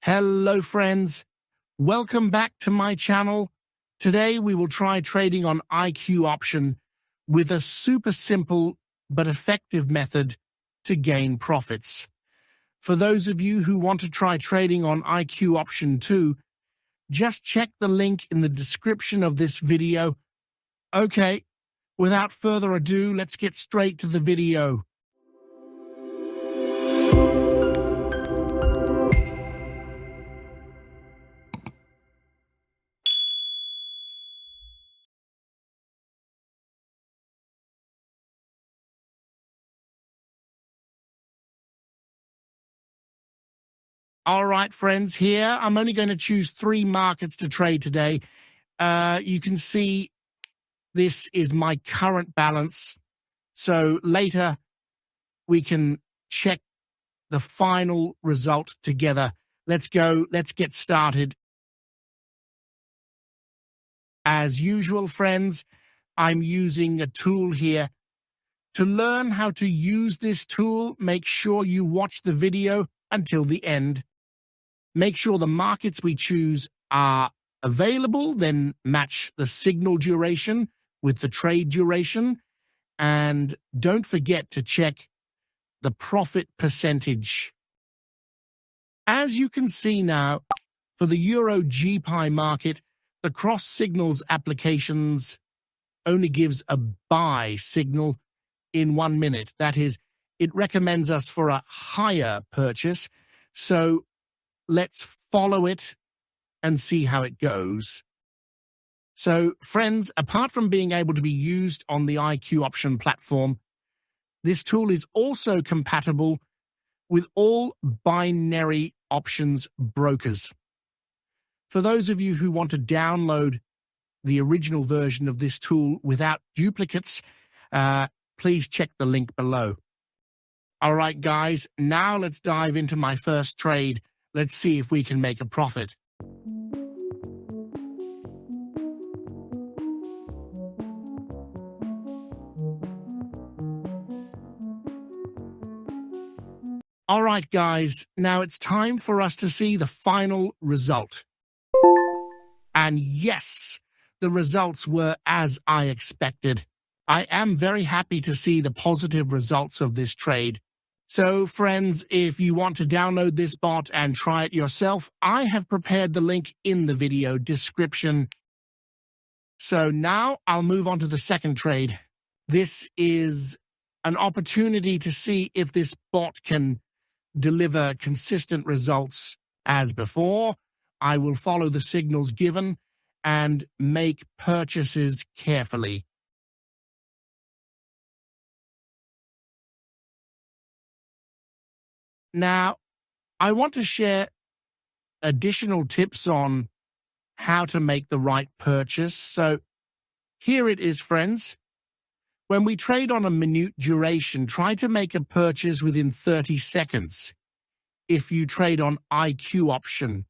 Hello friends, welcome back to my channel. Today we will try trading on IQ option with a super simple but effective method to gain profits. For those of you who want to try trading on IQ option too, just check the link in the description of this video. Okay, without further ado, let's get straight to the video. All right, friends, here I'm only going to choose 3 markets to trade today. You can see this is my current balance. So later we can check the final result together. Let's get started. As usual, friends, I'm using a tool here. To learn how to use this tool, make sure you watch the video until the end. Make sure the markets we choose are available, then match the signal duration with the trade duration. And don't forget to check the profit percentage. As you can see now, for the Euro GPI market, the cross signals applications only gives a buy signal in 1 minute. That is, it recommends us for a higher purchase. So let's follow it and see how it goes. So, friends, apart from being able to be used on the IQ option platform, this tool is also compatible with all binary options brokers. For those of you who want to download the original version of this tool without duplicates, please check the link below. All right, guys, now let's dive into my first trade. Let's see if we can make a profit. All right, guys, now it's time for us to see the final result. And yes, the results were as I expected. I am very happy to see the positive results of this trade. So, friends, if you want to download this bot and try it yourself, I have prepared the link in the video description. So now I'll move on to the second trade. This is an opportunity to see if this bot can deliver consistent results as before. I will follow the signals given and make purchases carefully. Now, I want to share additional tips on how to make the right purchase. So here it is, friends. When we trade on a minute duration, try to make a purchase within 30 seconds. If you trade on IQ option,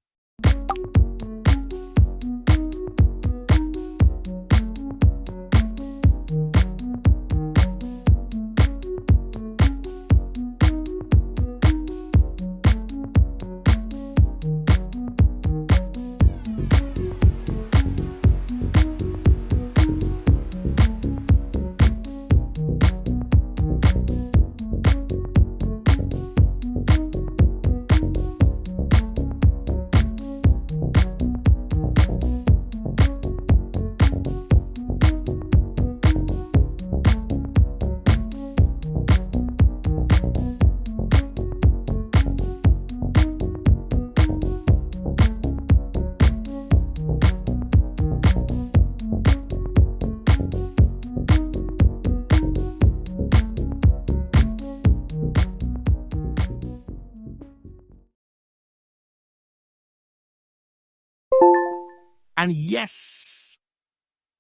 and yes,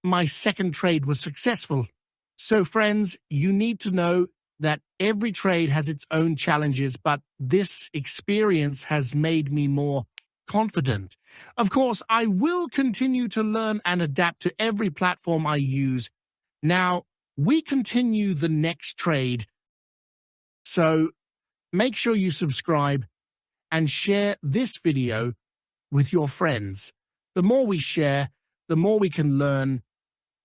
my second trade was successful. So, friends, you need to know that every trade has its own challenges, but this experience has made me more confident. Of course, I will continue to learn and adapt to every platform I use. Now, we continue the next trade. So make sure you subscribe and share this video with your friends. The more we share, the more we can learn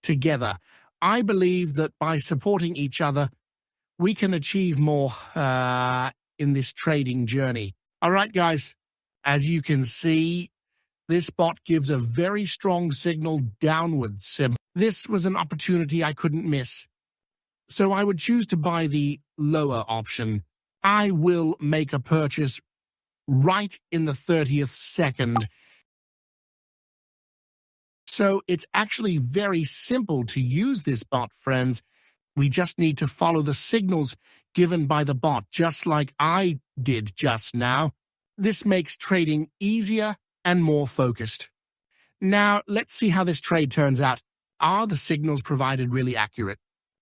together. I believe that by supporting each other, we can achieve more in this trading journey. All right, guys, as you can see, this bot gives a very strong signal downwards. This was an opportunity I couldn't miss. So I would choose to buy the lower option. I will make a purchase right in the 30th second. So it's actually very simple to use this bot, friends. We just need to follow the signals given by the bot, just like I did just now. This makes trading easier and more focused. Now, let's see how this trade turns out. Are the signals provided really accurate?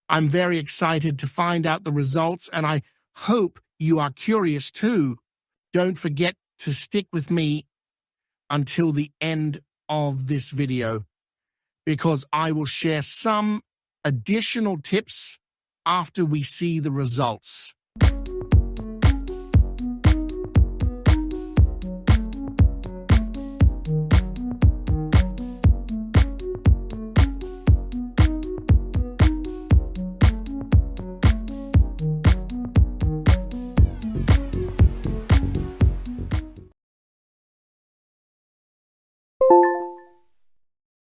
I'm very excited to find out the results, and I hope you are curious too. Don't forget to stick with me until the end of this video, because I will share some additional tips after we see the results.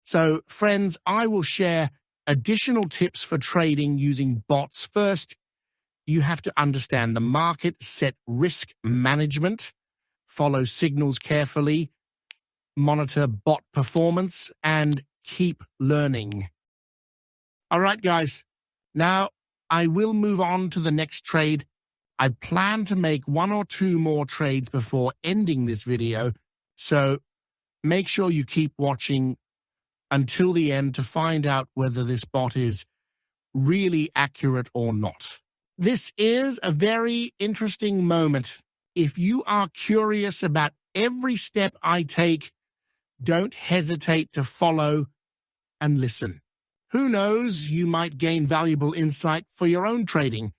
So, friends, I will share additional tips for trading using bots. First, you have to understand the market, set risk management, follow signals carefully, monitor bot performance, and keep learning. All right, guys, now I will move on to the next trade. I plan to make 1 or 2 more trades before ending this video, so make sure you keep watching until the end to find out whether this bot is really accurate or not. This is a very interesting moment. If you are curious about every step I take, don't hesitate to follow and listen. Who knows, you might gain valuable insight for your own trading.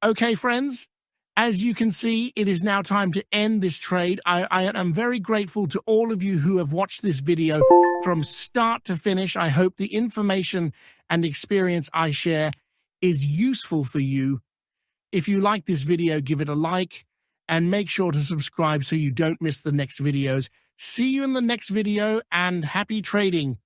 Okay, friends, as you can see, it is now time to end this trade. I am very grateful to all of you who have watched this video from start to finish. I hope the information and experience I share is useful for you. If you like this video, give it a like and make sure to subscribe so you don't miss the next videos. See you in the next video and happy trading.